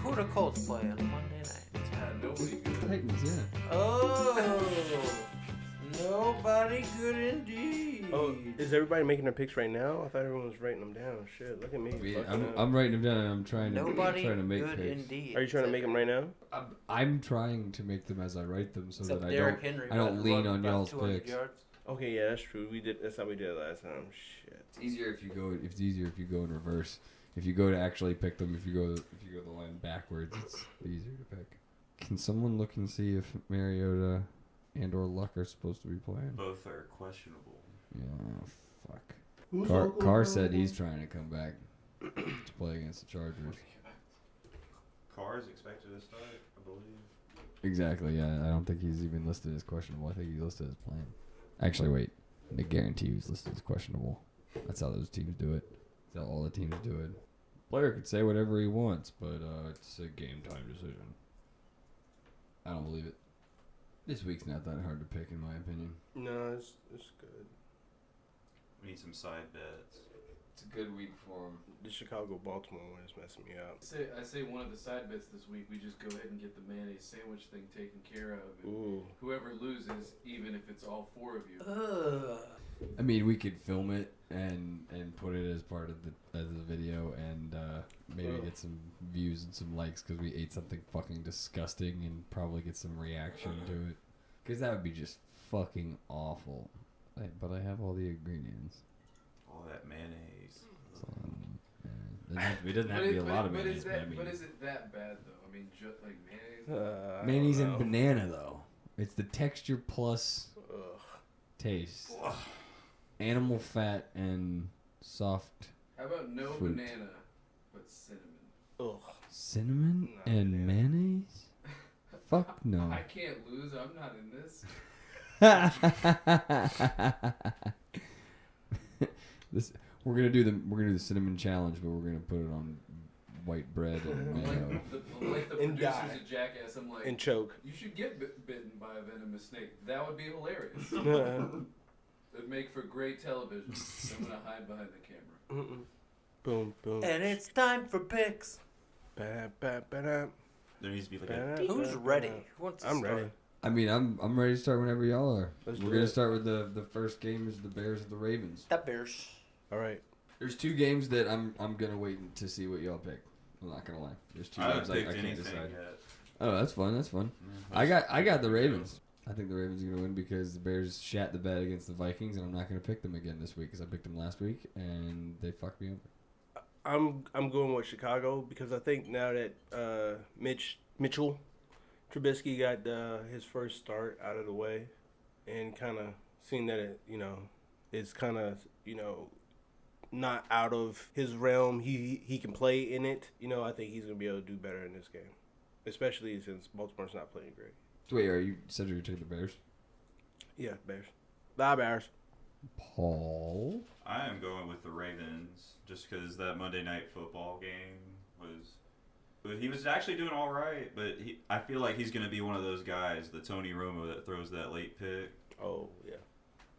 Who the Colts play on Monday night? Nobody good. Titans, yeah. Oh, nobody good indeed. Oh, is everybody making their picks right now? I thought everyone was writing them down. Shit, look at me. I'm writing them down and I'm trying to make good picks. indeed. Are you trying to make them right now? I'm trying to make them as I write them so Except that Derrick Henry I don't lean on about y'all's 200 picks. yards. Okay, yeah, that's true. That's how we did it last time. Shit. It's easier if you go in reverse. If you go to actually pick them, if you go the line backwards, it's easier to pick. Can someone look and see if Mariota and or Luck are supposed to be playing? Both are questionable. Yeah, fuck. Carr said he's trying to come back to play against the Chargers. Carr is expected to start, I believe. Exactly, yeah. I don't think he's even listed as questionable. I think he's listed as playing. Actually, wait. I guarantee he's listed as questionable. That's how those teams do it. That's how all the teams do it. Player could say whatever he wants, but it's a game time decision. I don't believe it. This week's not that hard to pick, in my opinion. No, it's good. We need some side bets. It's a good week for him. The Chicago-Baltimore one is messing me up. I say one of the side bets this week, we just go ahead and get the mayonnaise sandwich thing taken care of. And Ooh. whoever loses, even if it's all four of you. I mean, we could film it and put it as part of the video and maybe get some views and some likes because we ate something fucking disgusting and probably get some reaction to it. Because that would be just fucking awful. But I have all the ingredients. All that mayonnaise. So, it doesn't have to be a lot of mayonnaise. But is it that bad, though? I mean, just like mayonnaise? Mayonnaise and banana, though. It's the texture plus taste. Ugh. Animal fat and soft. How about no fruit. banana, but cinnamon? Ugh. Cinnamon No, and banana. mayonnaise? Fuck no. I can't lose. I'm not in this. We're gonna do the cinnamon challenge, but we're gonna put it on white bread and mayo. Like the And producers die. of Jackass, I'm like, And choke. you should get bitten by a venomous snake. That would be hilarious. It'd make for great television. I'm gonna hide behind the camera. Boom, boom. And it's time for picks. Ba-da-ba-ba-da. There needs to be like Who's ready? Who wants to I'm start? ready. I mean, I'm ready to start whenever y'all are. Let's We're do gonna it. start with the first game is the Bears and the Ravens. That Bears. All right. There's two games that I'm gonna wait to see what y'all pick. I'm not gonna lie. There's two I games haven't I picked can't anything decide. yet. Oh, that's fun. That's fun. Yeah, I got the Ravens. I think the Ravens are going to win because the Bears shat the bed against the Vikings, and I'm not going to pick them again this week because I picked them last week, and they fucked me over. I'm going with Chicago because I think now that Mitchell Trubisky got his first start out of the way, and kind of seeing that it's kind of not out of his realm. He can play in it. I think he's gonna be able to do better in this game, especially since Baltimore's not playing great. Wait, you said you were taking the Bears? Yeah, Bears. The Bears. Paul? I am going with the Ravens just because that Monday Night Football game was. But he was actually doing all right, but I feel like he's going to be one of those guys, the Tony Romo that throws that late pick Oh yeah.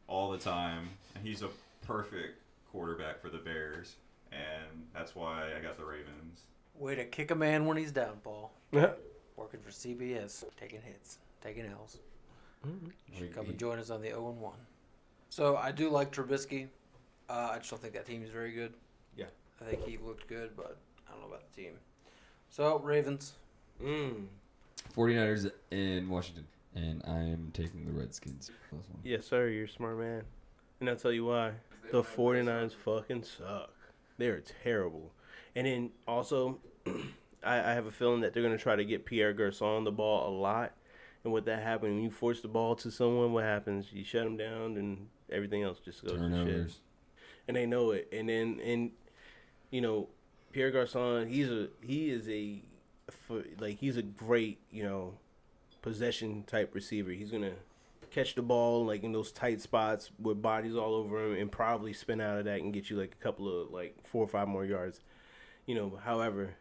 all the time. And he's a perfect quarterback for the Bears, and that's why I got the Ravens. Way to kick a man when he's down, Paul. Working for CBS, taking hits, taking L's. Should come and join us on the 0-1. So I do like Trubisky. I just don't think that team is very good. Yeah. I think he looked good, but I don't know about the team. So Ravens. 49ers in Washington, and I'm taking the Redskins. This one. Yes, sir. You're a smart man. And I'll tell you why. The 49ers fucking suck. They're terrible. And then also, I have a feeling that they're going to try to get Pierre Garçon the ball a lot. And what that happens, when you force the ball to someone, what happens? You shut them down, and everything else just goes to shit. Turnovers. And they know it. And then, Pierre Garçon, he's a great, possession type receiver. He's going to catch the ball like in those tight spots with bodies all over him and probably spin out of that and get you like a couple of 4 or 5 more yards. However,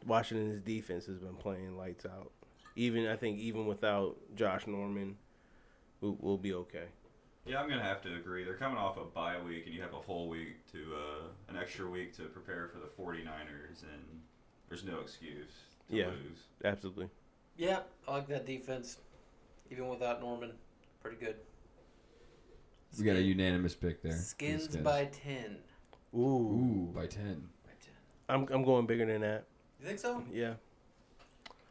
Washington's defense has been playing lights out. I think even without Josh Norman, we'll be okay. Yeah, I'm going to have to agree. They're coming off a bye week, and you have a whole week an extra week to prepare for the 49ers, and there's no excuse to Yeah. lose. Absolutely. Yeah, I like that defense. Even without Norman, pretty good. We got a unanimous pick there. Skins Skins. by 10. Ooh. Ooh, by 10. By 10. I'm going bigger than that. You think so? Yeah.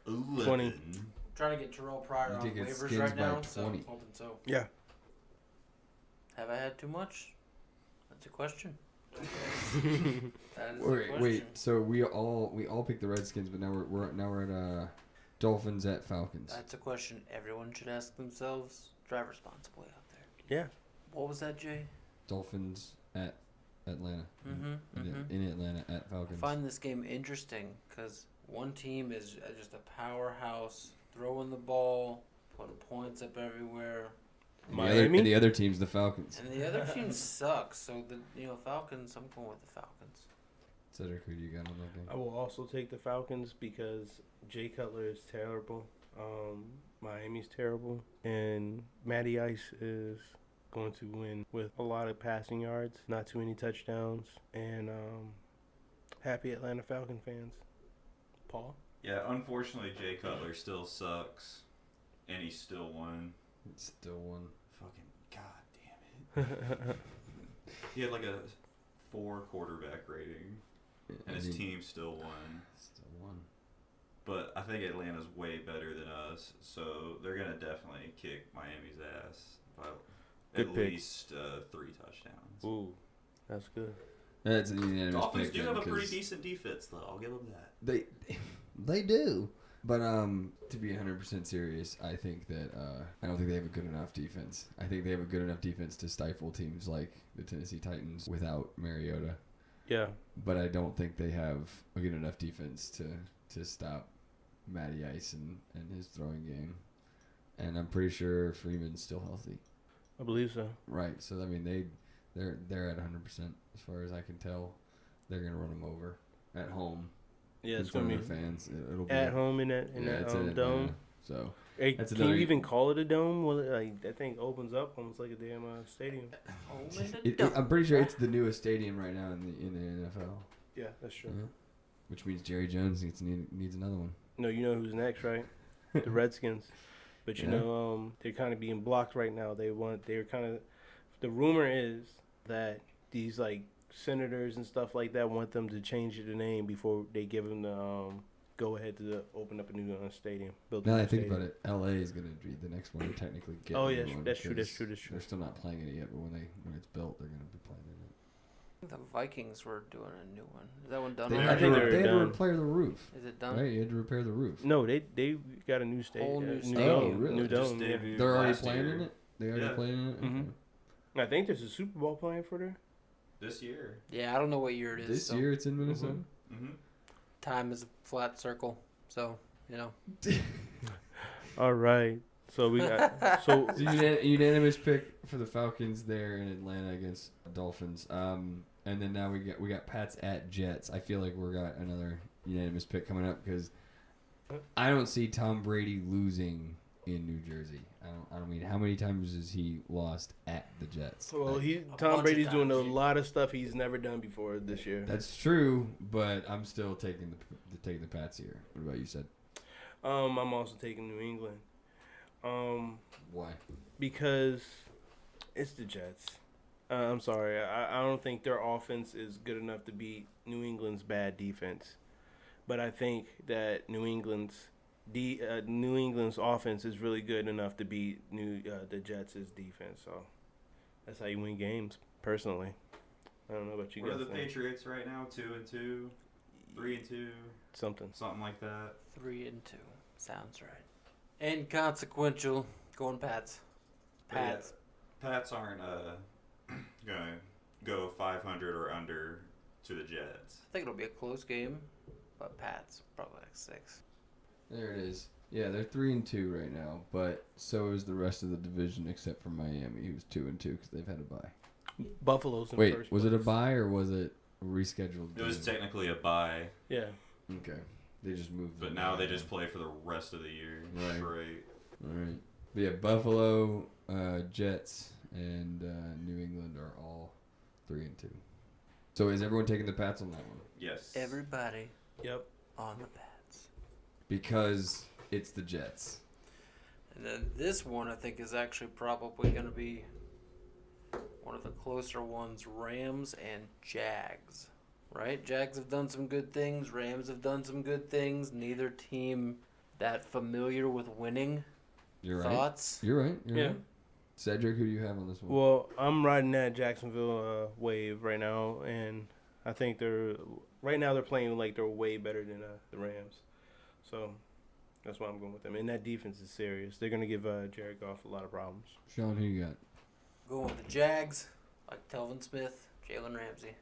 11. I'm trying to get Terrell Pryor You on think it's waivers Skins right by now, so 20? I'm hoping so. Yeah. Have I had too much? That's a question. That is a question. Wait. So we all picked the Redskins, but now we're at Dolphins at Falcons. That's a question everyone should ask themselves. Drive responsibly out there. Yeah. What was that, Jay? Dolphins at Atlanta. Mm-hmm. In Atlanta at I Falcons. find this game interesting because one team is just a powerhouse, throwing the ball, putting points up everywhere, And the other team's the Falcons. and the other team sucks. So the Falcons. I'm going with the Falcons. Cedric, who do you got on that game? I will also take the Falcons because Jay Cutler is terrible. Miami's terrible. And Matty Ice is going to win with a lot of passing yards, not too many touchdowns. And happy Atlanta Falcon fans. Paul? Yeah, unfortunately, Jay Cutler still sucks, and he still won. It's still one. Fucking goddamn it. He had like a 4 quarterback rating, and his team still won. Still one. But I think Atlanta's way better than us, so they're going to definitely kick Miami's ass by Good at pick. least 3 touchdowns. Ooh, that's good. That's an unanimous Dolphins pick. do then, have a pretty 'cause decent defense, though. I'll give them that. They do. But to be 100% serious, I think that I don't think they have a good enough defense. I think they have a good enough defense to stifle teams like the Tennessee Titans without Mariota. Yeah. But I don't think they have a good enough defense to stop Matty Ice and his throwing game. And I'm pretty sure Freeman's still healthy. I believe so. Right. So I mean they're at 100% as far as I can tell. They're gonna run them over at home. Yeah, it's in front going to of be their fans. It'll be at home in that it's in dome. Atlanta, so Hey, That's can you another- even call it a dome? Well, like that thing opens up almost like a damn stadium. I'm pretty sure it's the newest stadium right now in the NFL. Yeah, that's true. Yeah. Which means Jerry Jones needs another one. No, you know who's next, right? The Redskins. But you Yeah. know, they're kind of being blocked right now. They're kind of. The rumor is that these like senators and stuff like that want them to change the name before they give them the go ahead to open up a new stadium. Build a Now new that I think stadium. about it, LA is going to be the next one to technically get. Oh, a yeah, new one that's true, because that's true, that's true. They're still not playing it yet, but when it's built, they're going to be playing in The Vikings were doing a new one. Is that one done? it. I already? think They they're had to done. repair the roof. Is it done? Right, you had to repair the roof. No, they got a new Whole new new stadium. Oh, dome. really? New Just dome. Yeah. debuted They're already last playing year. in it. They already Yeah. playing in it. Mhm. Okay. I think there's a Super Bowl playing for there. This year. Yeah, I don't know what year it is. This so year it's in Minnesota. Mm-hmm. time is a flat circle, so you know. All right. So we got so So unanimous pick for the Falcons there in Atlanta against Dolphins. And then now we got Pats at Jets. I feel like we got another unanimous pick coming up because I don't see Tom Brady losing in New Jersey. I don't mean how many times has he lost at the Jets? well, bunch Tom of Brady's doing a times. lot of stuff he's never done before this year. That's true, but I'm still taking the Pats here. What about you, Sid? I'm also taking New England. Why? Because it's the Jets. I'm sorry. I don't think their offense is good enough to beat New England's bad defense. But I think that New England's offense is really good enough to beat the Jets' defense. So that's how you win games, personally. I don't know about you What are guys. the think. Patriots right now? 2-2, 3-2, Something. something like that. 3-2 sounds right. Inconsequential. Going Pats. But yeah, Pats. Pats aren't gonna go 500 or under to the Jets. I think it'll be a close game, but Pats probably like 6. There it is. Yeah, they're 3-2 right now, but so is the rest of the division except for Miami, who's 2-2 because they've had a bye. Buffalo's in Wait, first was it a place. bye or was it a rescheduled? It was game? technically a bye, Yeah. Okay, they just moved. but them now they around. just play for the rest of the year. Right. Great. All right. But yeah, Buffalo, Jets, and New England are all 3-2. So is everyone taking the Pats on that one? Yes. Everybody Yep. on the Pats. Because it's the Jets. And then this one, I think, is actually probably going to be one of the closer ones, Rams and Jags. Right? Jags have done some good things. Rams have done some good things. Neither team that familiar with winning. You're right. Thoughts? You're right. Yeah. Right. Cedric, who do you have on this one? Well, I'm riding that Jacksonville wave right now, and I think they're playing like they're way better than the Rams. So that's why I'm going with them. And that defense is serious. They're going to give Jared Goff a lot of problems. Shaun, who you got? Going with the Jags, like Telvin Smith, Jalen Ramsey.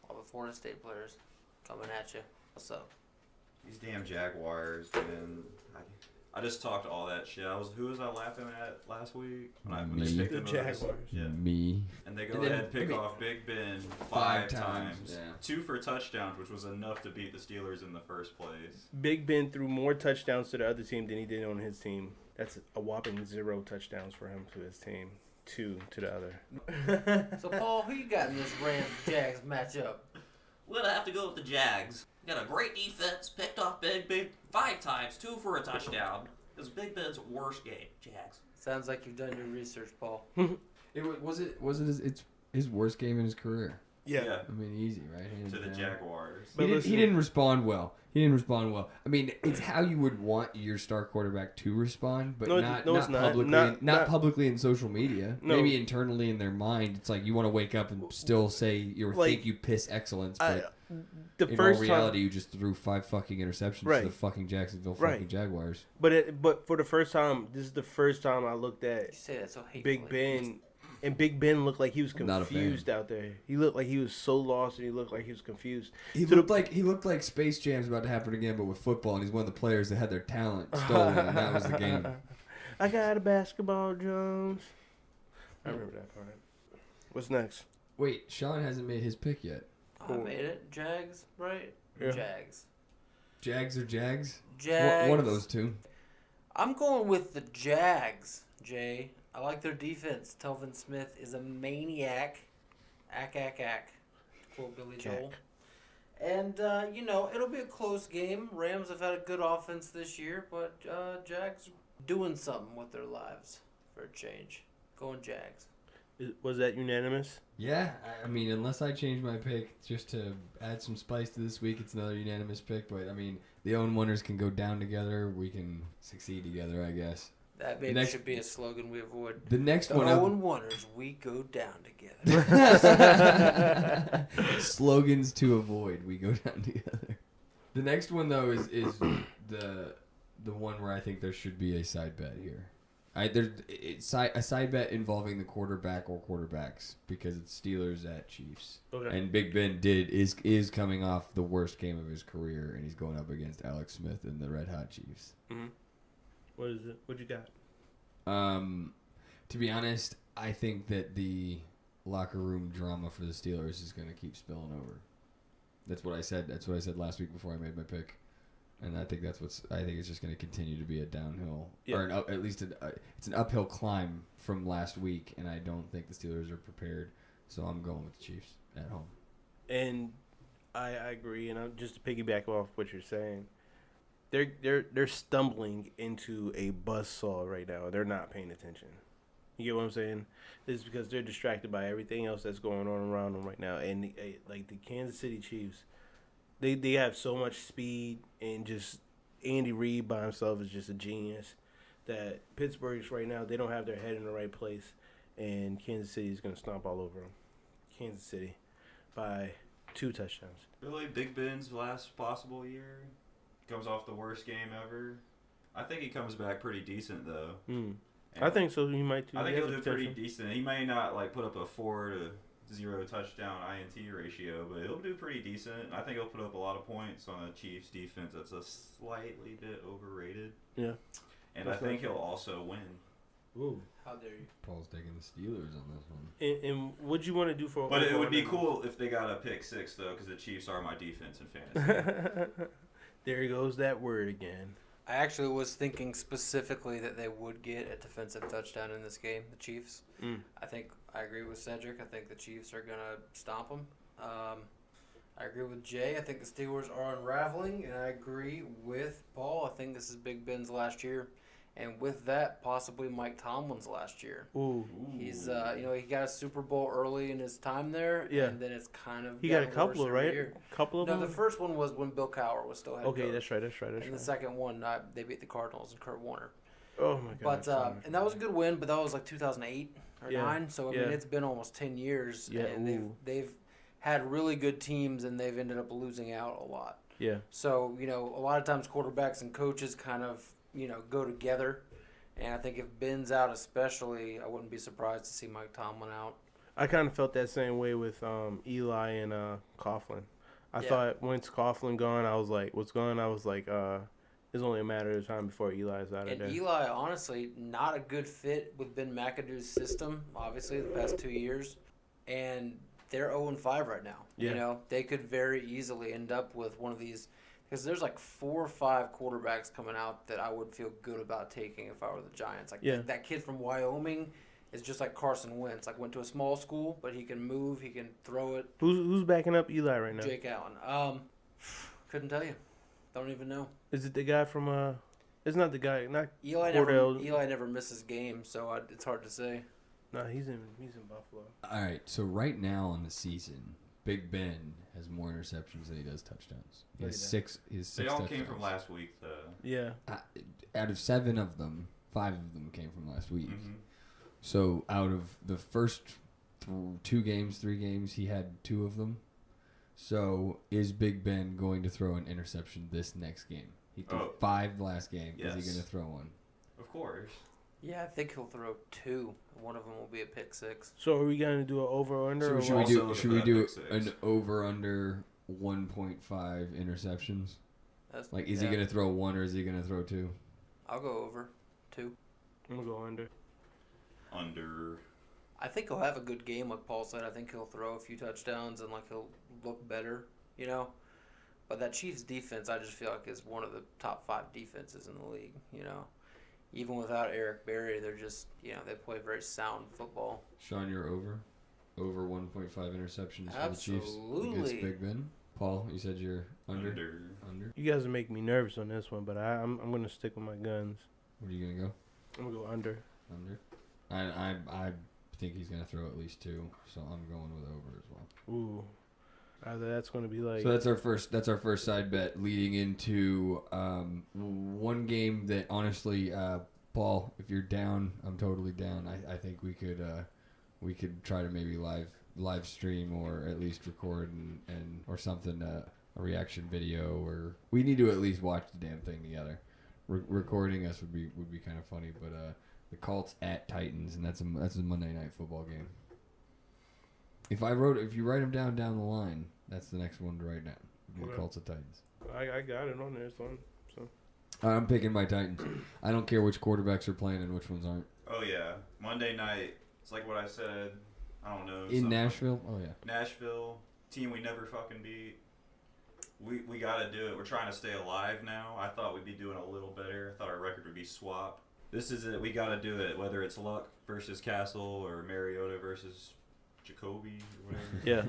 All the Florida State players coming at you. What's up? These damn Jaguars, man. I just talked all that shit. Who was I laughing at last week? When they picked The them Jaguars. Yeah. Me. And they go And then- ahead and pick I mean, off Big Ben 5 5 times, times. yeah. 2 for touchdowns, which was enough to beat the Steelers in the first place. Big Ben threw more touchdowns to the other team than he did on his team. That's a whopping 0 touchdowns for him to his team. 2 to the other. So, Paul, who you got in this Rams-Jags matchup? We're going to have to go with the Jags. Got a great defense, picked off Big Ben 5 times, 2 for a touchdown. It was Big Ben's worst game, Jags. Sounds like you've done your research, Paul. Was it his worst game in his career? Yeah. I mean, easy, right? Hands To the down. Jaguars. But He listen- didn't respond well. I mean, it's how you would want your star quarterback to respond, but No, not it's not. publicly. Not- Publicly in social media. No. Maybe internally in their mind, it's like you want to wake up and still say you Like, think you piss excellence, but The in first all reality, time, you just threw 5 fucking interceptions Right. to the fucking Jacksonville Right. fucking Jaguars. but for the first time, this is the first time I looked You at say that so hatefully. Big Ben, and Big Ben looked like he was Not a fan. confused out there. He looked like he was so lost, and he looked like he was confused. He So looked like Space Jam's about to happen again, but with football, and he's one of the players that had their talent stolen, and that was the game. I got a basketball, Jones. I remember that part. What's next? Wait, Shaun hasn't made his pick yet. I made it. Jags, right? Yeah. Jags. Jags or Jags? Jags. One of those two. I'm going with the Jags, Jay. I like their defense. Telvin Smith is a maniac. Ack. Quote Billy Joel. And, it'll be a close game. Rams have had a good offense this year, but Jags doing something with their lives for a change. Going Jags. Was that unanimous? Yeah, I mean, unless I change my pick just to add some spice to this week, it's another unanimous pick. But, I mean, the 0-1ers can go down together. We can succeed together, I guess. That maybe Next- should be a slogan we avoid. The next The one 0-1ers, we go down together. Slogans to avoid. We go down together. The next one though is the one where I think there should be a side bet here. A side bet involving the quarterback or quarterbacks because it's Steelers at Chiefs. Okay. And Big Ben is coming off the worst game of his career, and he's going up against Alex Smith and the Red Hot Chiefs. Mm-hmm. What is it? What you got? To be honest, I think that the locker room drama for the Steelers is going to keep spilling over. That's what I said. That's what I said last week before I made my pick, and I think I think it's just going to continue to be a downhill, or at least it's an uphill climb from last week, and I don't think the Steelers are prepared. So I'm going with the Chiefs at home. And I agree. And I'm just to piggyback off what you're saying. They're stumbling into a buzzsaw right now. They're not paying attention. You get what I'm saying? This is because they're distracted by everything else that's going on around them right now. And like the Kansas City Chiefs, they have so much speed, and just Andy Reid by himself is just a genius. That Pittsburgh's right now, they don't have their head in the right place, and Kansas City is going to stomp all over them. Kansas City by 2 touchdowns. Really, Big Ben's last possible year comes off the worst game ever. I think he comes back pretty decent though. I think so. He might too. I think He he'll has do the pretty potential. decent. He may not put up a 4-0 touchdown INT ratio, but he'll do pretty decent. I think he'll put up a lot of points on a Chiefs defense that's a slightly bit overrated. Yeah. And That's I think not he'll also win. Ooh. How dare you? Paul's taking the Steelers on this one. And what'd you want to do for? But it would be cool if they got a pick 6 though, because the Chiefs are my defense in fantasy. There goes that word again. I actually was thinking specifically that they would get a defensive touchdown in this game, the Chiefs. I think I agree with Cedric. I think the Chiefs are going to stomp them. I I agree with Jay. I think the Steelers are unraveling, and I agree with Paul. I think this is Big Ben's last year, and with that, possibly Mike Tomlin's last year. Ooh. He's, he got a Super Bowl early in his time there, Yeah. and then it's kind of He got a gotten couple, worse every right? year. Couple of No, them? the first one was when Bill Cowher was still head Okay, coach. that's right. And the second one, they beat the Cardinals and Kurt Warner. Oh, my God. But and that was a good win, but that was like 2008 or Yeah. 9. So I mean, it's been almost 10 years, Yeah, and ooh. they've had really good teams, and they've ended up losing out a lot. Yeah. So a lot of times quarterbacks and coaches kind of go together, and I think if Ben's out, especially, I wouldn't be surprised to see Mike Tomlin out. I kind of felt that same way with Eli and Coughlin. I thought once Coughlin gone, I was like, what's going on? I was like, it's only a matter of time before Eli's out of And there. Eli, honestly, not a good fit with Ben McAdoo's system, obviously, the past 2 years. And they're 0-5 right now. Yeah. They could very easily end up with one of these, because there's like 4 or 5 quarterbacks coming out that I would feel good about taking if I were the Giants. Like that kid from Wyoming is just like Carson Wentz. Like went to a small school, but he can move, he can throw it. Who's backing up Eli right now? Jake Allen. Couldn't tell you. Don't even know. Is it the guy from It's not the guy. Not Eli never misses games, so it's hard to say. No, he's in Buffalo. All right, so right now in the season, Big Ben has more interceptions than he does touchdowns. He has six. They all came touchdowns. from last week, though. Yeah. Out of 7 of them, 5 of them came from last week. Mm-hmm. So out of the first 3 games, he had 2 of them. So is Big Ben going to throw an interception this next game? He threw 5 last game. Yes. Is he going to throw one? Of course. Yeah, I think he'll throw 2. One of them will be a pick 6. So are we gonna do an over or under? So or should what? we Also do look at that pick an six. over under 1.5 interceptions? Like, is he going to throw 1 or is he going to throw 2? I'll go over 2. I'm gonna go under. Under. I think he'll have a good game, like Paul said. I think he'll throw a few touchdowns and he'll look better, But that Chiefs defense, I just feel like is one of the top 5 defenses in the league, Even without Eric Berry, they're just, they play very sound football. Shaun, you're over 1.5 interceptions for the Chiefs Absolutely. against Big Ben. Paul, you said you're under. Under. You guys are making me nervous on this one, but I'm gonna stick with my guns. Where are you gonna go? I'm gonna go under. Under. I think he's gonna throw at least 2, so I'm going with over as well. Ooh, either that's gonna be like. So that's our first side bet leading into one game that honestly, Paul, if you're down, I'm totally down. I think we could try to maybe live stream or at least record and or something, a reaction video, or we need to at least watch the damn thing together. Recording us would be kind of funny, but the Colts at Titans, and that's a Monday Night Football game. If you write them down the line, that's the next one to write down. The Colts at Titans. I got it on there, son. So. I'm picking my Titans. I don't care which quarterbacks are playing and which ones aren't. Oh, yeah. Monday night. It's like what I said. I don't know. In Nashville? Oh, yeah. Nashville. Team we never fucking beat. We got to do it. We're trying to stay alive now. I thought we'd be doing a little better. I thought our record would be swapped. This is it. We got to do it. Whether it's Luck versus Castle or Mariota versus Jacoby or whatever. Yeah.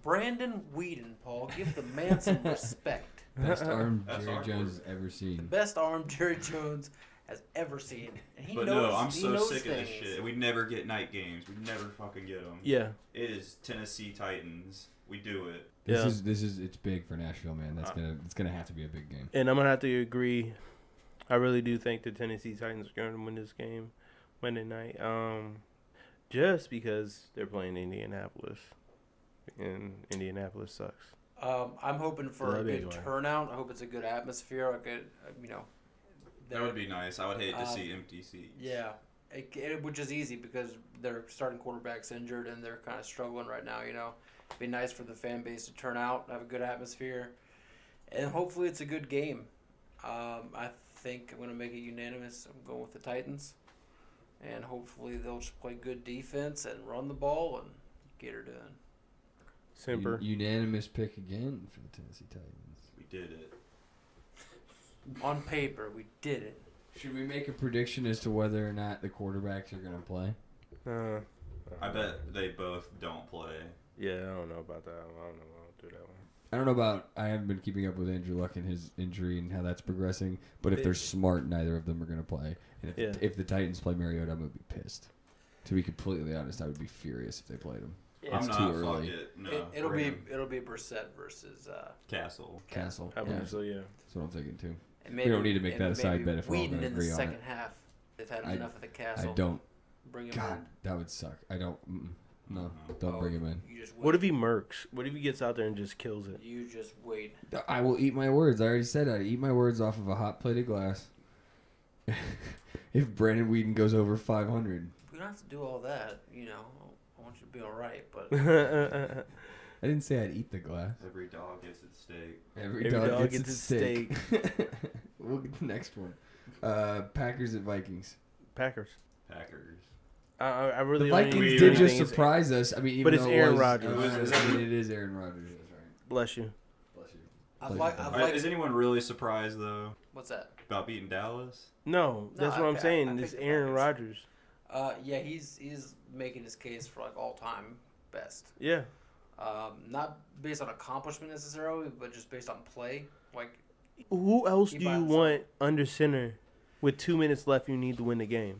Brandon Whedon, Paul. Give the man some respect. Best arm That's Jerry our Jones has quarterback. ever seen. Best arm Jerry Jones has ever seen. And he But knows, no, I'm he so knows sick of this things. shit. We never get night games. We never fucking get them. Yeah. It is Tennessee Titans. We do it. This is it's big for Nashville, man. It's gonna have to be a big game. And I'm gonna have to agree. I really do think the Tennessee Titans are gonna win this game Monday night. Just because they're playing Indianapolis, and Indianapolis sucks. I'm hoping for Love a good Indiana. turnout. I hope it's a good atmosphere. That would be nice. I would hate to see empty seats. Yeah, which is easy because their starting quarterback's injured and they're kind of struggling right now. It'd be nice for the fan base to turn out, have a good atmosphere, and hopefully it's a good game. I think I'm going to make it unanimous. I'm going with the Titans, and hopefully they'll just play good defense and run the ball and get her done. Simper. Unanimous pick again for the Tennessee Titans. We did it. On paper, we did it. Should we make a prediction as to whether or not the quarterbacks are gonna play? I bet they both don't play. Yeah, I don't know about that. I don't know about through that one. I don't know about. I haven't been keeping up with Andrew Luck and his injury and how that's progressing. But if they're smart, neither of them are going to play. And if the Titans play Mariota, I'm going to be pissed. To be completely honest, I would be furious if they played him. Yeah. It's too early. It'll be Brissett versus Castle. I believe so, yeah. That's what I'm thinking too. And maybe, we don't need to make that a side bet if we're all Whedon going to in agree the on second it. half. They've had enough of the Castle. I don't. Bring him God, in. that would suck. I don't. No, don't bring him in. You just wait. What if he murks? What if he gets out there and just kills it? You just wait. I will eat my words. I already said I eat my words off of a hot plate of glass. If Brandon Whedon goes over 500. We don't have to do all that. You know, I want you to be all right, but I didn't say I'd eat the glass. Every dog gets its steak. Every dog gets its steak. We'll get the next one. Packers at Vikings. Packers. Packers. I really The don't Vikings even did do just anything. surprise us. I mean, even But it's though Aaron it was, Rodgers. it is Aaron Rodgers. That's right. Bless you. Bless you. I've liked. Is anyone really surprised though What's that? about beating Dallas? No, that's what I'm saying. I It's picked the Aaron Packers. Rodgers. Yeah, he's making his case for like all time best. Yeah. Not based on accomplishment necessarily, but just based on play. Like, Who else He do by you himself. want under center with 2 minutes left? You need to win the game.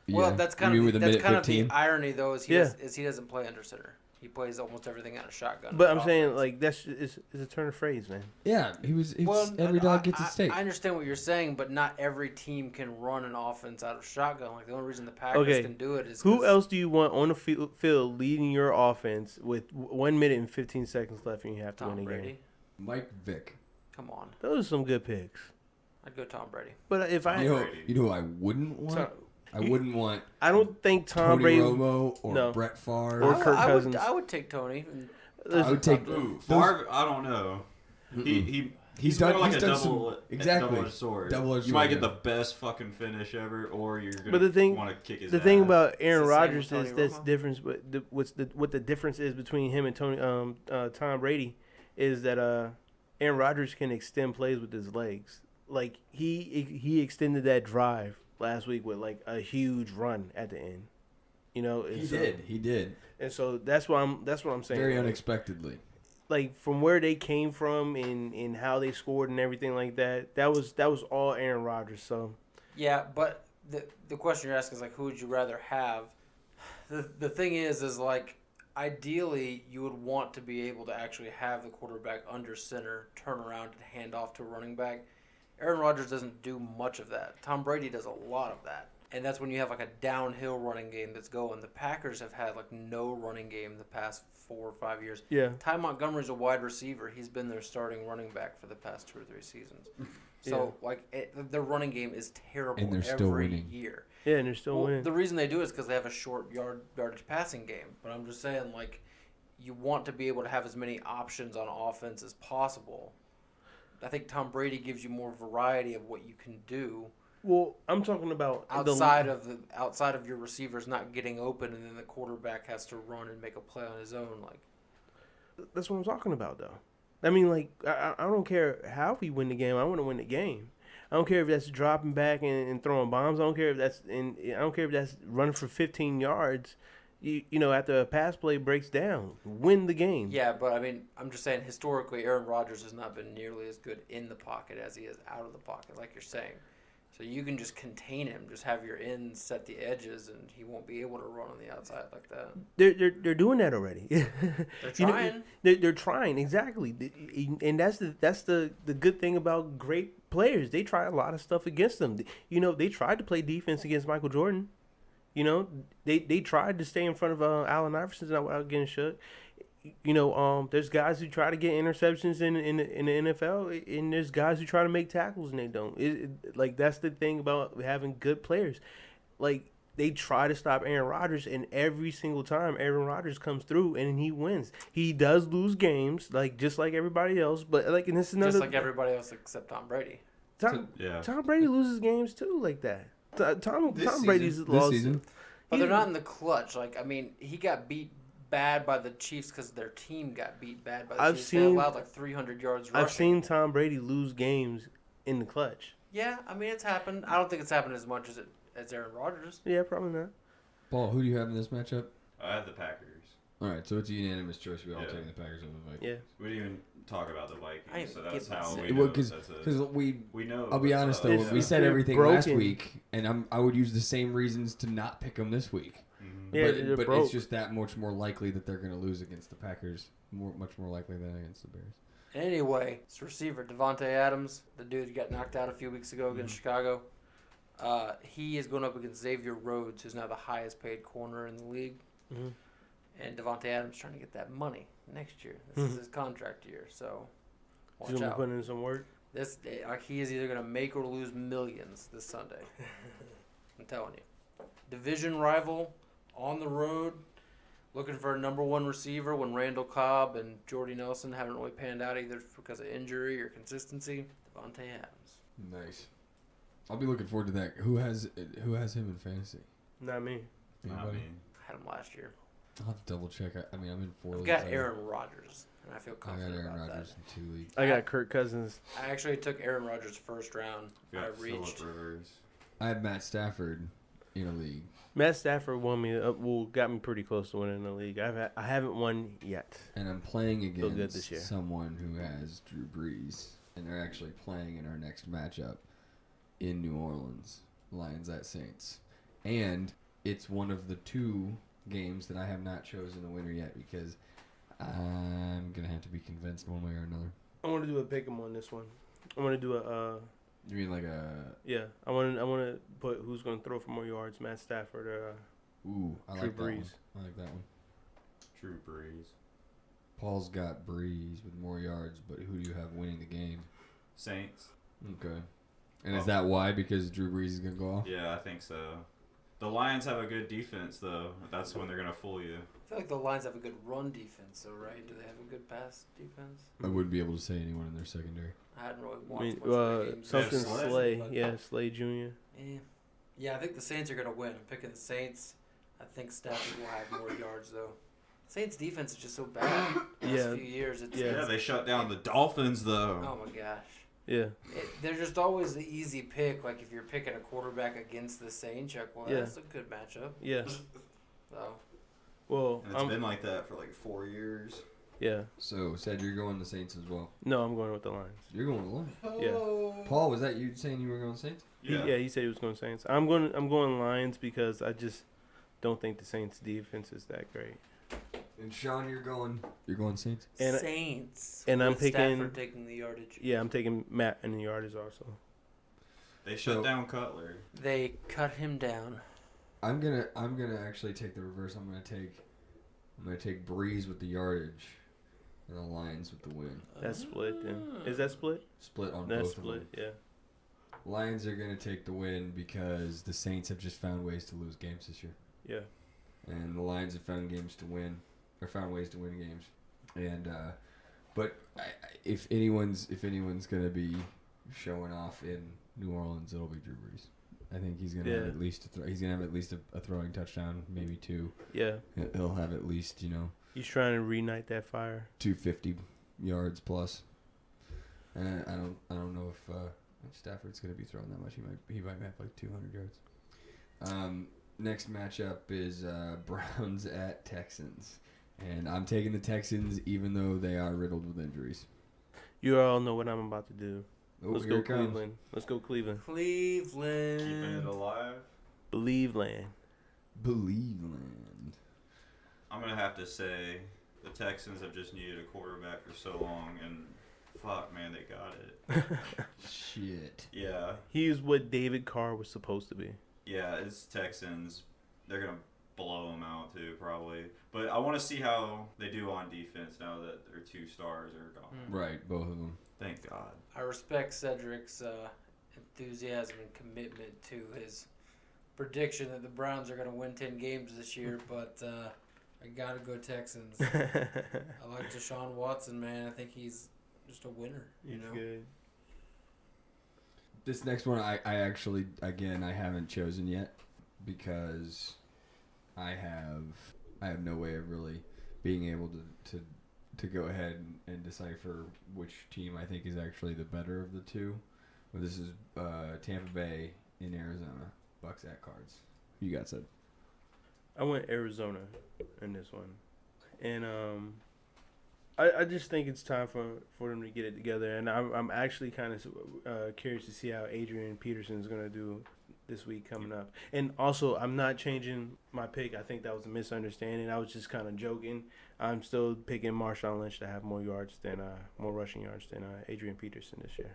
well, Yeah. that's You kind mean of with a that's minute kind 15? of the irony though is Yeah. he doesn't play under center. He plays almost everything out of shotgun. But in I'm saying offense. like that's it's a turn of phrase, man. Yeah, he was. Well, Every dog gets its steak. I understand what you're saying, but not every team can run an offense out of shotgun. Like the only reason the Packers Okay. can do it is Who 'cause- else do you want on the field leading your offense with 1 minute and 15 seconds left, and you have to Tom win the Brady. game? Mike Vick. Come on, Those are some good picks. I'd go Tom Brady. But if I, Brady. You know who I wouldn't want? Tom- I wouldn't want I don't think Tom Tony Brady. Romo or No. Brett Favre. Or Kirk I Cousins. I would take Tony. I would take. Ooh, those- Favre, I don't know. He's He's more done- like he's a done some- double exactly. double-edged sword. Double-edged You might sword, get yeah. the best fucking finish ever, or you're But gonna the thing- want to kick his The ass. thing about Aaron the same Rodgers with is Tony that's Romo. difference. But what the difference is between him and Tom Brady is that Aaron Rodgers can extend plays with his legs. Like he extended that drive last week with like a huge run at the end. You know, and He so- did. He did. and so that's what I'm saying. Very Like, unexpectedly. like from where they came from and how they scored and everything like that. That was all Aaron Rodgers. So Yeah, but the question you're asking is like, who would you rather have? The thing is like, ideally you would want to be able to actually have the quarterback under center, turn around and hand off to a running back. Aaron Rodgers doesn't do much of that. Tom Brady does a lot of that. And that's when you have like a downhill running game that's going. The Packers have had like no running game the past 4 or 5 years. yeah, Ty Montgomery's a wide receiver. He's been their starting running back for the past 2 or 3 seasons. So their running game is terrible And they're every still winning. year. yeah, and they're still Well, winning. the reason they do it is because they have a short yardage passing game. But I'm just saying, like, you want to be able to have as many options on offense as possible. I think Tom Brady gives you more variety of what you can do Well, I'm talking about outside of your receivers not getting open, and then the quarterback has to run and make a play on his own. Like, That's what I'm talking about, though. I mean, like, I don't care how we win the game. I want to win the game. I don't care if that's dropping back and throwing bombs. I don't care if that's running for 15 yards. You know, after a pass play breaks down, win the game. yeah, but I mean, I'm just saying historically, Aaron Rodgers has not been nearly as good in the pocket as he is out of the pocket, like you're saying. So you can just contain him, just have your ends set the edges, and he won't be able to run on the outside like that. They're doing that already. They're You know, trying. they're trying exactly, and that's the good thing about great players. They try a lot of stuff against them. You know, they tried to play defense against Michael Jordan. You know, they tried to stay in front of Allen Iverson without getting shook. You know, there's guys who try to get interceptions in the NFL, and there's guys who try to make tackles and they don't. Like that's the thing about having good players. Like they try to stop Aaron Rodgers, and every single time Aaron Rodgers comes through and he wins. He does lose games, like just like everybody else. But like, and this is another Just like everybody else except Tom Brady. Tom Brady loses games too, like that. Tom This Brady's season. lost. This season. But they're not in the clutch. Like, I mean, he got beat bad by the Chiefs because their team got beat bad by the Chiefs. They allowed like 300 yards rushing. I've seen Tom Brady lose games in the clutch. Yeah, I mean, it's happened. I don't think it's happened as much as Aaron Rodgers. Yeah, probably not. Paul, who do you have in this matchup? I have the Packers. All right, so it's a unanimous choice. We all Yeah. taking the Packers over the Vikings. Yeah. We didn't even talk about the Vikings, I so didn't that's get how my we say. know. Because we know. I'll be what's honest up. though, It's- we said they're everything last broken. week, and I would use the same reasons to not pick them this week. Mhm. Yeah, they're but broke. it's just that much more likely that they're going to lose against the Packers. Much more likely than against the Bears. Anyway, it's receiver Devontae Adams, the dude who got knocked out a few weeks ago against Chicago. He is going up against Xavier Rhodes, who's now the highest paid corner in the league. Mhm. And Devontae Adams trying to get that money next year. This is his contract year, so watch He's gonna out. put in some work. He is either going to make or lose millions this Sunday. I'm telling you. Division rival on the road, looking for a number one receiver when Randall Cobb and Jordy Nelson haven't really panned out either because of injury or consistency. Devontae Adams. Nice. I'll be looking forward to that. Who has him in fantasy? Not me. Not Anybody? me. I had him last year. I'll have to double check. I'm in 4 I've leagues. got Aaron Rodgers, and I feel I got confident Aaron about Rodgers that. in 2 leagues. I got Kirk Cousins. I actually took Aaron Rodgers first round. I Got reached. Phillip Rivers. I had Matt Stafford in a league. Matt Stafford won me. Got me pretty close to winning the league. I haven't won yet. And I'm playing Feel good this against year. someone who has Drew Brees. And they're actually playing in our next matchup in New Orleans. Lions at Saints. And it's one of the 2 games that I have not chosen the winner yet because I'm going to have to be convinced one way or another. I want to do a pick 'em on this one. I want to do a You mean like a... yeah. I want to put who's going to throw for more yards, Matt Stafford or Ooh, I Drew like that one. Brees. I like that one. Drew Brees. Paul's got Brees with more yards, but who do you have winning the game? Saints. Okay. And is that why? Because Drew Brees is going to go off? Yeah, I think so. The Lions have a good defense, though. That's when they're gonna fool you. I feel like the Lions have a good run defense, though, right? Do they have a good pass defense? I wouldn't be able to say anyone in their secondary. I hadn't really I watched mean, much of the games. something Slay. Slay. Yeah, Slay Jr. Yeah, I think the Saints are going to win. I'm picking the Saints. I think Stafford will have more yards, though. Saints defense is just so bad. The last Yeah. few years, it's Yeah, they shut down the Dolphins, though. oh my gosh. Yeah. They're just always the easy pick. Like if you're picking a quarterback against the Saints, you're like, well, Yeah. that's a good matchup. Yeah. So Well, And it's been like that for like 4 years. yeah. So, said you're going the Saints as well. No, I'm going with the Lions. You're going the Lions. Yeah. Paul, was that you saying you were going Saints? He said he was going Saints. I'm going Lions because I just don't think the Saints defense is that great. And Shaun, you're going Saints? And- Saints. and I'm with picking- Stafford taking the yardage. Yeah, I'm taking Matt and the yardage also. They shut So- down Cutler. They cut him down. I'm gonna actually take the reverse. I'm gonna take Breeze with the yardage, and the Lions with the win. That's split then. Is that split? Split on That's both split. of them. Yeah. Lions are gonna take the win because the Saints have just found ways to lose games this year, Yeah. and the Lions have found ways to win games. And but if anyone's gonna be showing off in New Orleans, it'll be Drew Brees. I think he's gonna have Yeah. at least a throwing touchdown, maybe 2. Yeah. He'll have at least He's trying to reignite that fire. 250 yards plus. And I don't know if Stafford's gonna be throwing that much. He might have like 200 yards. Next matchup is Browns at Texans, and I'm taking the Texans even though they are riddled with injuries. You all know what I'm about to do. Oh, Let's here go it comes. Cleveland. Let's go Cleveland. Keeping it Cleveland. alive. Believe land. Believeland. I'm gonna have to say the Texans have just needed a quarterback for so long, and fuck, man, they got it. Shit. Yeah, He's what David Carr was supposed to be. yeah, it's Texans. They're gonna blow them out too, probably. But I want to see how they do on defense now that their 2 stars are gone. Right, both of them. Thank God. I respect Cedric's enthusiasm and commitment to his prediction that the Browns are going to win 10 games this year, but I got to go Texans. I like Deshaun Watson, man. I think he's just a winner, you He's know? good. This next one, I actually, again, I haven't chosen yet because I have no way of really being able to go ahead and decipher which team I think is actually the better of the 2. But this is Tampa Bay in Arizona, Bucks at Cards. You got said. I went Arizona in this one. and I just think it's time for them to get it together, and I'm actually kind of curious to see how Adrian Peterson is gonna do this week coming up. And also, I'm not changing my pick. I think that was a misunderstanding. I was just kind of joking. I'm still picking Marshawn Lynch to have more rushing yards than Adrian Peterson this year.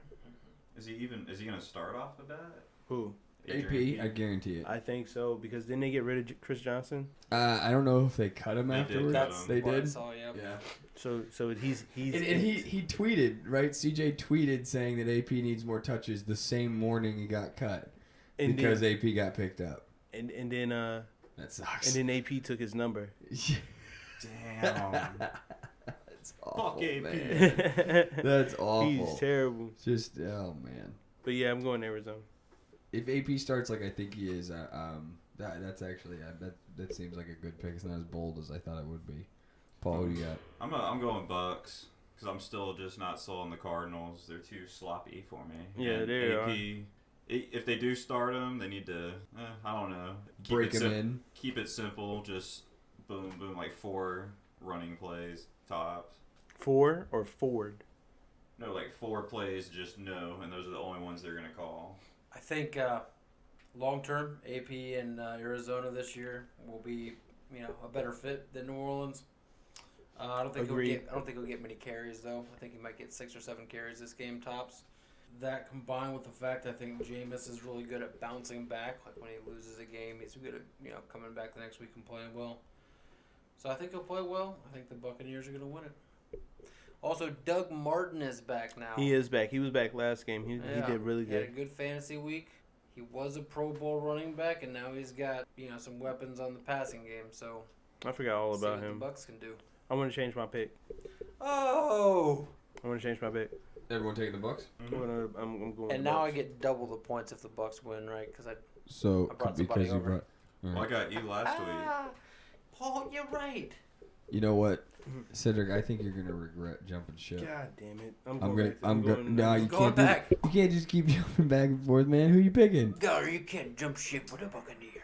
Is he gonna start off the bat? Who? AP, I guarantee it. I think so, because didn't they get rid of Chris Johnson? I don't know if they cut him They did afterwards. cut him. They What I did. saw, yeah. Yeah. So he's And he tweeted, right? CJ tweeted saying that AP needs more touches the same morning he got cut and because then, AP got picked up. and then That sucks. and then AP took his number. Damn. That's awful, Fuck AP. man. That's awful. He's terrible. Just oh man. But yeah, I'm going Arizona. If AP starts like I think he is, that's actually that seems like a good pick. It's not as bold as I thought it would be. Paul, who do you got? I'm going Bucks because I'm still just not sold on the Cardinals. They're too sloppy for me. Yeah, And they are. If they do start them, they need to I don't know, Break him in. Keep it simple. Just boom, boom, like 4 running plays tops. 4 or Ford? No, like 4 plays, just no, and those are the only ones they're gonna call. I think long term, AP in Arizona this year will be a better fit than New Orleans. I don't think Agreed. he'll get many carries though. I think he might get 6 or 7 carries this game tops. That combined with the fact I think Jameis is really good at bouncing back. Like when he loses a game, he's good at coming back the next week and playing well. So I think he'll play well. I think the Buccaneers are going to win it. Also, Doug Martin is back now. He is back. He was back last game. He did really He had a good. good fantasy week. He was a Pro Bowl running back, and now he's got some weapons on the passing game. So I forgot all see about what him. the Bucks can do. I want to change my pick. Oh! I want to change my pick. Everyone taking the Bucks. I'm going. And now I get double the points if the Bucks win, right? Because I So brought somebody because you over. brought. all Well, I right. got you last week. Paul, you're right. You know what, Cedric? I think you're gonna regret jumping ship. God damn it! I'm going. No, you Going can't. Do, back. you can't just keep jumping back and forth, man. Who you picking? God, you can't jump ship with a Buccaneer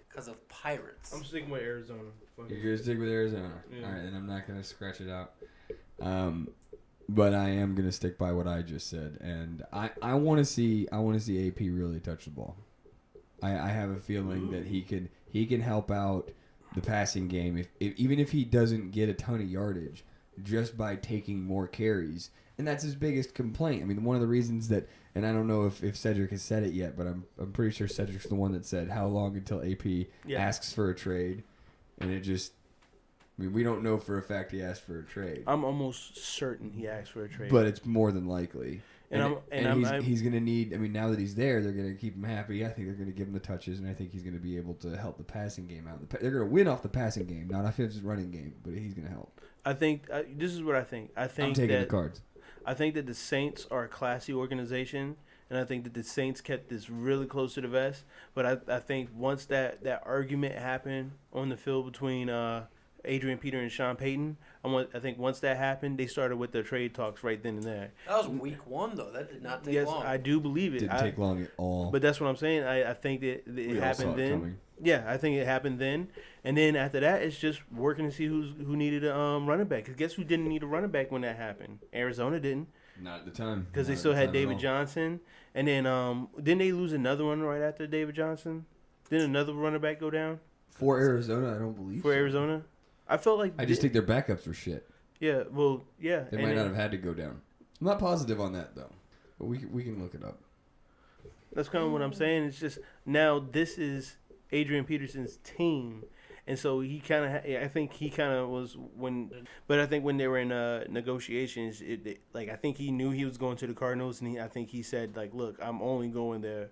because of Pirates. I'm sticking with Arizona. Fuck it. You're gonna stick with Arizona. Yeah. All right, and I'm not gonna scratch it out. But I am gonna stick by what I just said, and I want to see AP really touch the ball. I have a feeling that he can help out the passing game if even if he doesn't get a ton of yardage just by taking more carries, and that's his biggest complaint. I mean, one of the reasons that, and I don't know if Cedric has said it yet, but I'm pretty sure Cedric's the one that said how long until AP asks for a trade, and it just. I mean, we don't know for a fact he asked for a trade. I'm almost certain he asked for a trade. But it's more than likely. And he's going to need, I mean, now that he's there, they're going to keep him happy. I think they're going to give him the touches, and I think he's going to be able to help the passing game out. They're going to win off the passing game, not off his running game, but he's going to help. I think this is what I think. I think I'm taking that the Cards. I think that the Saints are a classy organization, and I think that the Saints kept this really close to the vest. But I think once that argument happened on the field between Adrian Peter and Sean Payton, I think once that happened, they started with their trade talks right then and there. That was week 1, though. That did not take Yes, long. I do believe it. Didn't take long at all. But that's what I'm saying. I think that We it all happened saw it then. coming. Yeah, I think it happened then, and then after that, it's just working to see who needed a running back. Cause guess who didn't need a running back when that happened? Arizona didn't, Not at the time. because they Not still at the had time at David all. Johnson, and then didn't they lose another one right after David Johnson? Didn't another running back go down For Arizona, I don't believe for so. Arizona? I felt like I just think their backups were shit. yeah, well, yeah, They and might not then- have had to go down. I'm not positive on that, though. But we can look it up. That's kind of what I'm saying. It's just now this is Adrian Peterson's team, and so he kind of. I think he kind of was but I think when they were in negotiations, I think he knew he was going to the Cardinals, and I think he said like, "Look, I'm only going there,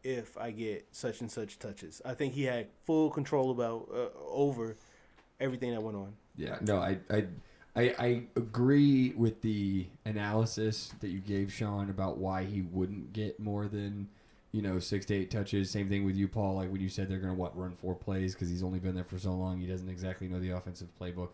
if I get such and such touches." I think he had full control about over everything that went on. Yeah, no, I agree with the analysis that you gave, Shaun, about why he wouldn't get more than, 6 to 8 touches. Same thing with you, Paul. Like when you said they're going to run 4 plays because he's only been there for so long, he doesn't exactly know the offensive playbook.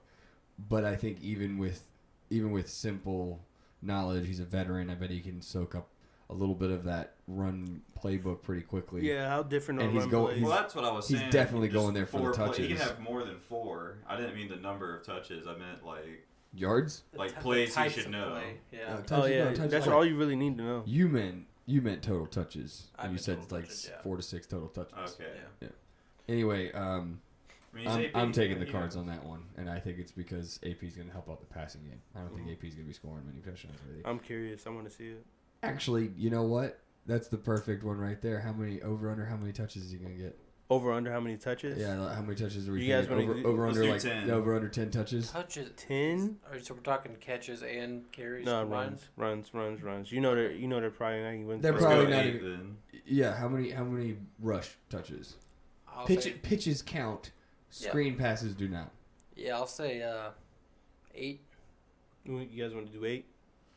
But I think even with simple knowledge, he's a veteran. I bet he can soak up a little bit of that run playbook pretty quickly. Yeah, how different And are he's run going- plays? Well, that's what I was he's saying. definitely Just going there for the 4 He can touches. have more than 4. I didn't mean the number of touches. I meant like Yards? Like The plays he types should of know. play, Yeah. Touches, Oh yeah, touches that's like- all you really need to know. You meant total touches. I And you meant said total like touches, yeah. 4 to 6 total touches. Okay. Yeah. Anyway, I mean, he's I'm AP, taking the you Cards know. on that one, and I think it's because AP's going to help out the passing game. I don't think AP's going to be scoring many touchdowns. Really. I'm curious. I want to see it. Actually, you know what? That's the perfect one right there. How many how many touches is he going to get? Over under how many touches? Yeah, like, how many touches are we You guys thinking? wanna over let's under do like 10. over under 10 touches? Touches 10? So we're talking catches and carries. No, combined? runs. You know they're probably not even. They're Let's probably go not 8 even- then. Yeah, how many rush touches? I'll say, Pitches count. Yeah. Screen passes do not. yeah, I'll say 8. You guys want to do 8?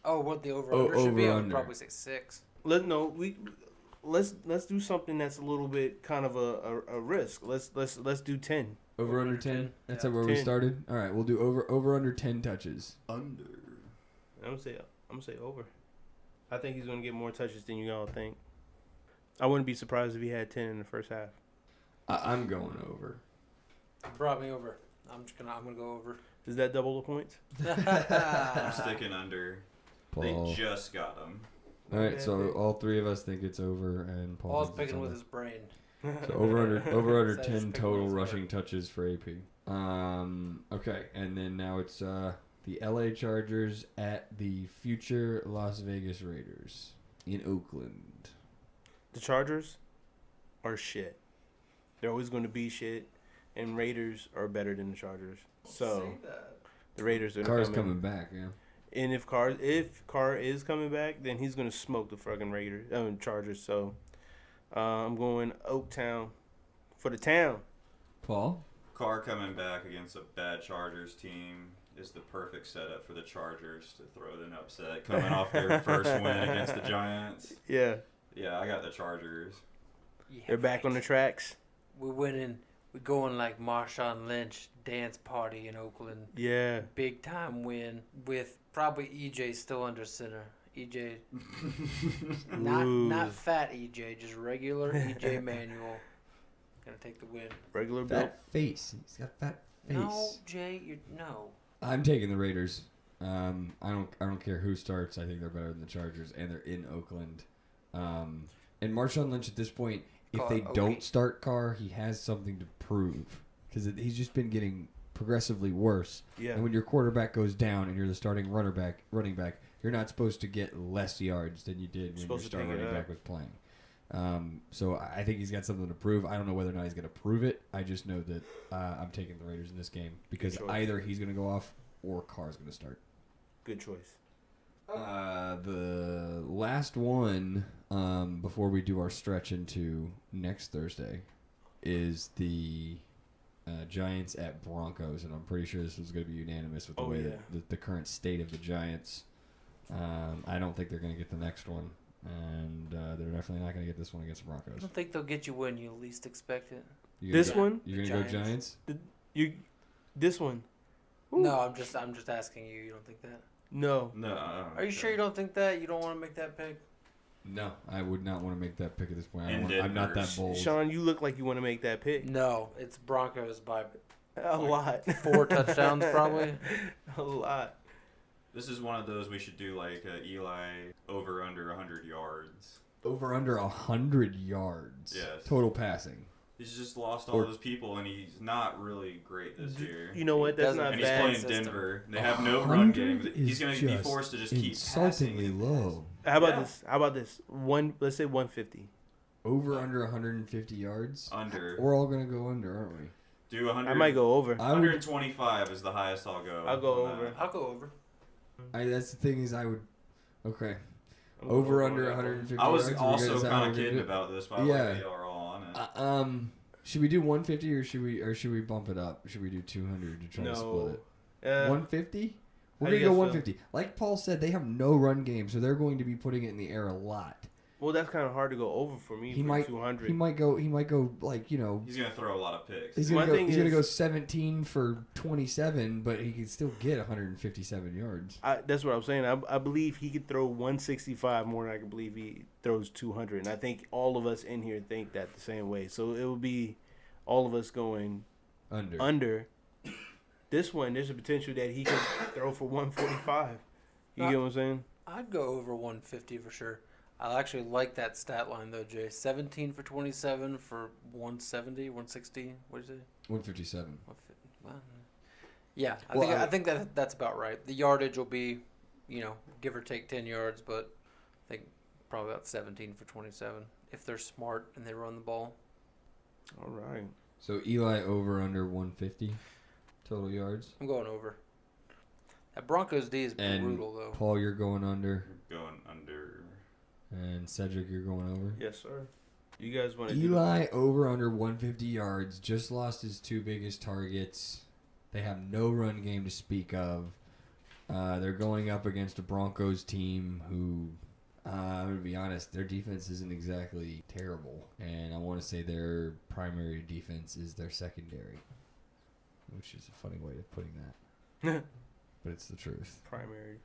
Oh, what the over-under should be? I would over-under. probably say 6. Let's do something that's a little bit kind of a risk. Let's do 10. Over under under 10. 10? That's Yeah. where we 10. started. All right, we'll do over under 10 touches. Under. I'm gonna say over. I think he's gonna get more touches than you all think. I wouldn't be surprised if he had 10 in the first half. I'm going over. Brought me over. I'm gonna go over. Is that double the points? I'm sticking under. Paul. They just got him. All right, so all three of us think it's over, and Paul. Paul's thinks it's picking with under. his brain. So over under So 10 just pick total one. rushing touches for AP. Okay, and then now it's the LA Chargers at the future Las Vegas Raiders in Oakland. The Chargers are shit. They're always going to be shit, and Raiders are better than the Chargers. So the Raiders are Carr's coming back, yeah. And if Carr is coming back, then he's gonna smoke the fucking Chargers. So I'm going Oaktown for the town. Paul? Carr coming back against a bad Chargers team is the perfect setup for the Chargers to throw an upset coming off their first win against the Giants. Yeah, Yeah, I got the Chargers. Yeah, they're back on the tracks. We're winning. We're going like Marshawn Lynch dance party in Oakland. Yeah, Big time win with probably EJ still under center. EJ, Ooh. not fat EJ, just regular EJ Manuel. Gonna take the win. regular build. Fat face. He's got fat face. No, Jay, no. I'm taking the Raiders. I don't care who starts. I think they're better than the Chargers, and they're in Oakland. And Marshawn Lynch at this point, if Carr, they okay. don't start Carr, he has something to prove because he's just been getting progressively worse. Yeah, And when your quarterback goes down and you're the starting running back, you're not supposed to get less yards than you did when your Supposed to starting take it running up. back was playing. So I think he's got something to prove. I don't know whether or not he's going to prove it. I just know that I'm taking the Raiders in this game because choice. either he's going to go off or Carr's going to start. good choice. The last one before we do our stretch into next Thursday is the Giants at Broncos, and I'm pretty sure this was going to be unanimous with the way that the current state of the Giants. I don't think they're going to get the next one, and they're definitely not going to get this one against the I Broncos. don't think they'll get you when you least expect it. This one? You're going to go Giants. Giants? This one? Ooh. No, I'm just asking you. You don't think that? No. No. Are you sure you don't think that? You don't want to make that pick? No, I would not want to make that pick at this point. In I'm not that Denver's. bold. Shaun, you look like you want to make that pick. No, it's Broncos by A lot. 4 touchdowns probably. A lot. This is one of those we should do like Eli over under 100 yards. Over under 100 yards. Yes. Total passing. He's just lost all Or- those people, and he's not really great this year. You know what? That's Doesn't- not And he's bad. playing System. Denver. They have no run 100 game. He's is going to be just forced to just keep insultingly passing. low. How about Yeah. this? How about this? Let's say 150. Over under 150 yards. Under. We're all gonna go under, aren't we? Do 100. I might go over. I would. 125 is the highest I'll go. I'll go on over. that. I'll go over. That's the thing is I would. Okay. I'm going Over under on that one. 150. I was yards. also Is that how kind we're of gonna kidding do it? about this, but I Yeah. like that y'all are all on it. Should we do 150 or should we bump it up? Should we do 200 to try to split it? 150. We're I gonna guess go so. 150. Like Paul said, they have no run game, so they're going to be putting it in the air a lot. Well, that's kind of hard to go over for me. He for might 200. He might go like He's gonna throw a lot of picks. He's My gonna thing go is- 17 for 27, but he can still get 157 yards. That's what I'm saying. I believe he could throw 165 more than I can believe he throws 200. And I think all of us in here think that the same way. So it will be all of us going under. This one, there's a potential that he could throw for 145. You get what I'm saying? I'd go over 150 for sure. I actually like that stat line though, Jay. 17 for 27 for 170, 160. What is it? 157. Well, yeah, Well, I think that's about right. The yardage will be, give or take 10 yards, but I think probably about 17 for 27 if they're smart and they run the ball. All right. So Eli over under 150 total yards. I'm going over. That Broncos D is And brutal though. Paul, you're going under. Going under. And Cedric, you're going over. Yes, sir. You guys want to Eli over under 150 yards. Just lost his two biggest targets. They have no run game to speak of. They're going up against a Broncos team who, I'm going to be honest, their defense isn't exactly terrible. And I want to say their primary defense is their secondary, which is a funny way of putting that. But it's the truth. primary?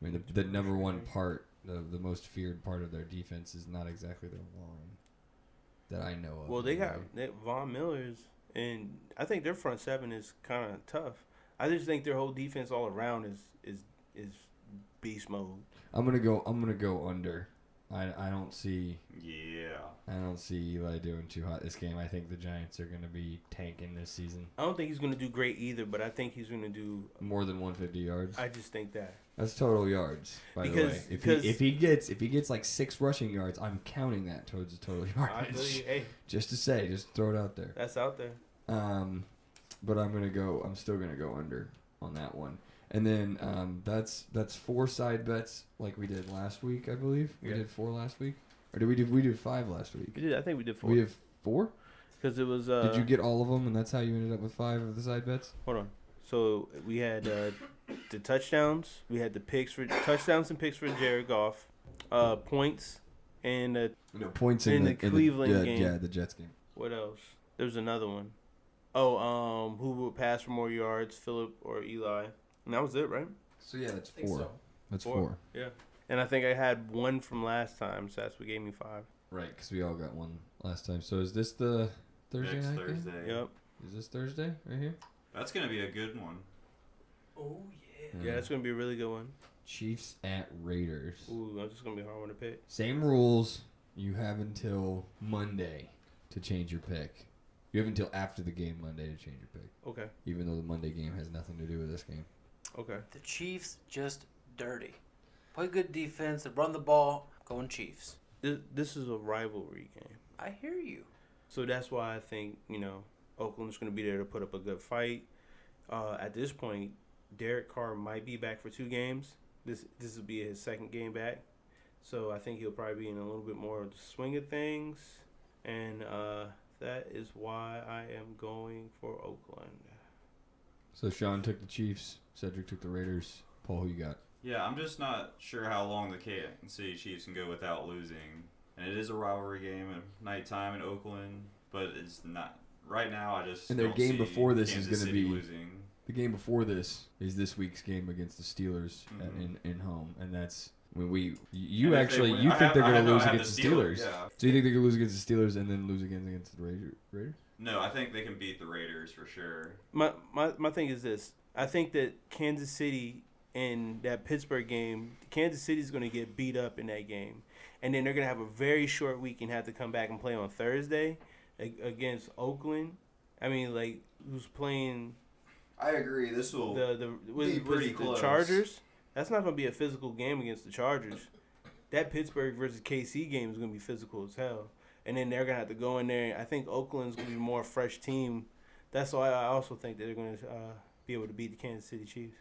I mean, the number one part, the most feared part of their defense is not exactly their line that I know of. Well, they got anyway. that Von Miller's, and I think their front seven is kind of tough. I just think their whole defense all around is beast mode. I'm gonna go under. I don't see Eli doing too hot this game. I think the Giants are gonna be tanking this season. I don't think he's going to do great either, but I think he's going to do. More than 150 yards. I just think that. That's total yards, by the way. If he gets like 6 rushing yards, I'm counting that towards the total I feel yardage. you. Hey, Just throw it out there. that's out there. But I'm still gonna go under on that one. And then that's 4 side bets like we did last week, I believe. We Yeah. did 4 last week, or we did 5 last week? I think we did 4. We did 4. Because it was. Did you get all of them, and that's how you ended up with 5 of the side bets? Hold on. So we had the touchdowns. We had the picks for touchdowns and picks for Jared Goff, points, and No points In the Cleveland game. Yeah, the Jets game. what else? There was another one. Oh, who would pass for more yards, Phillip or Eli? And that was it, right? So yeah, that's think 4. so. That's 4. 4. Yeah. And I think I had 1 from last time, so that's what gave me 5. Right, because we all got 1 last time. So is this the Thursday Next night Thursday. game? Yep. Is this Thursday right here? That's gonna be a good one. Oh yeah. Yeah, it's going to be a really good one. Chiefs at Raiders. Ooh, that's just going to be a hard one to pick. Same rules. You have until Monday to change your pick. You have until after the game Monday to change your pick. Okay. Even though the Monday game has nothing to do with this game. Okay. The Chiefs just dirty. Play good defense and run the ball. Going Chiefs. This is a rivalry game. I hear you. So that's why I think, Oakland's going to be there to put up a good fight. At this point, Derek Carr might be back for 2 games. This will be his second game back. So I think he'll probably be in a little bit more of the swing of things. And that is why I am going for Oakland. So Shaun took the Chiefs. Cedric took the Raiders. Paul, who you got? Yeah, I'm just not sure how long the Kansas City Chiefs can go without losing. And it is a rivalry game at nighttime in Oakland, but it's not. Right now, I just And their don't game see before this is Kansas gonna City be- losing. The game before this is this week's game against the Steelers in home, and that's when you And if they actually win- you I think have- they're I going to know I lose have against the Steelers. Yeah. So you think they're going to lose against the Steelers and then lose again against the Raiders? No, I think they can beat the Raiders for sure. My thing is this. I think that Kansas City in that Pittsburgh game, Kansas City's going to get beat up in that game. And then they're going to have a very short week and have to come back and play on Thursday against Oakland. I mean, like, who's playing I agree. This will was pretty it close. the Chargers? That's not going to be a physical game against the Chargers. That Pittsburgh versus KC game is going to be physical as hell. And then they're going to have to go in there. I think Oakland's going to be a more fresh team. That's why I also think that they're going to be able to beat the Kansas City Chiefs.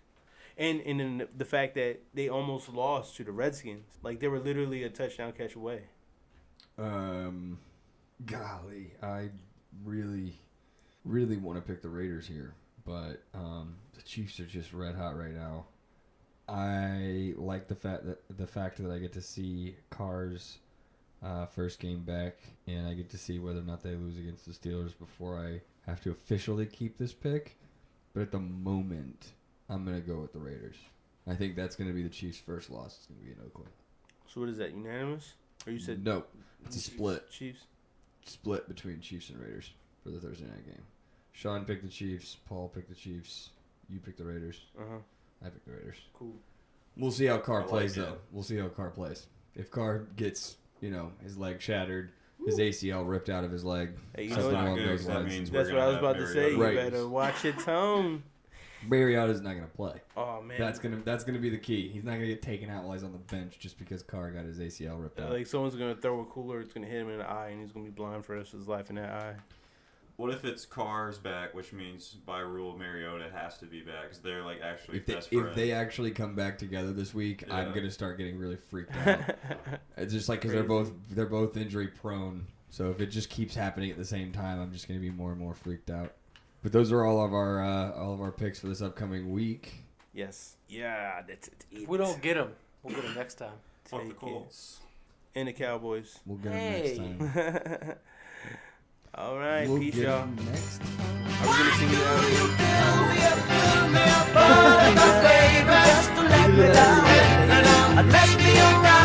And then the fact that they almost lost to the Redskins. Like, they were literally a touchdown catch away. Golly, I really want to pick the Raiders here, but the Chiefs are just red hot right now. I like the fact that I get to see Carr's first game back, and I get to see whether or not they lose against the Steelers before I have to officially keep this pick. But at the moment, I'm going to go with the Raiders. I think that's going to be the Chiefs' first loss. It's going to be in Oakland. So what is that, unanimous? Or you said No, it's a split. Chiefs? Split between Chiefs and Raiders for the Thursday night game. Shaun picked the Chiefs. Paul picked the Chiefs. You picked the Raiders. Uh-huh. I picked the Raiders. Cool. We'll see how Carr I like plays, it. though. We'll see how Carr plays. If Carr gets, his leg shattered, his ACL ripped out of his leg, Hey, you That's know something not along good, those 'cause that lines, means That's we're what I was gonna about to have say. You Right. better watch your tone. Mariota's not going to play. Oh, man. That's gonna be the key. He's not gonna get taken out while he's on the bench just because Carr got his ACL ripped out. Like, someone's going to throw a cooler, it's going to hit him in the eye, and he's going to be blind for the rest of his life in that eye. What if it's Carr's back, which means by rule Mariota has to be back because they're like actually best friends. If they actually come back together this week, I'm Yeah. gonna start getting really freaked out. It's just like because they're both injury prone. So if it just keeps happening at the same time, I'm just gonna be more and more freaked out. But those are all of our picks for this upcoming week. Yes. Yeah, that's it. If we don't get them, we'll get them next time. Fuck the Take it. Colts. And the Cowboys. We'll get them Hey. next time. All right, We'll peace, get y'all. 'em next time. Are we going to sing it out? Just to let me down. Let me around.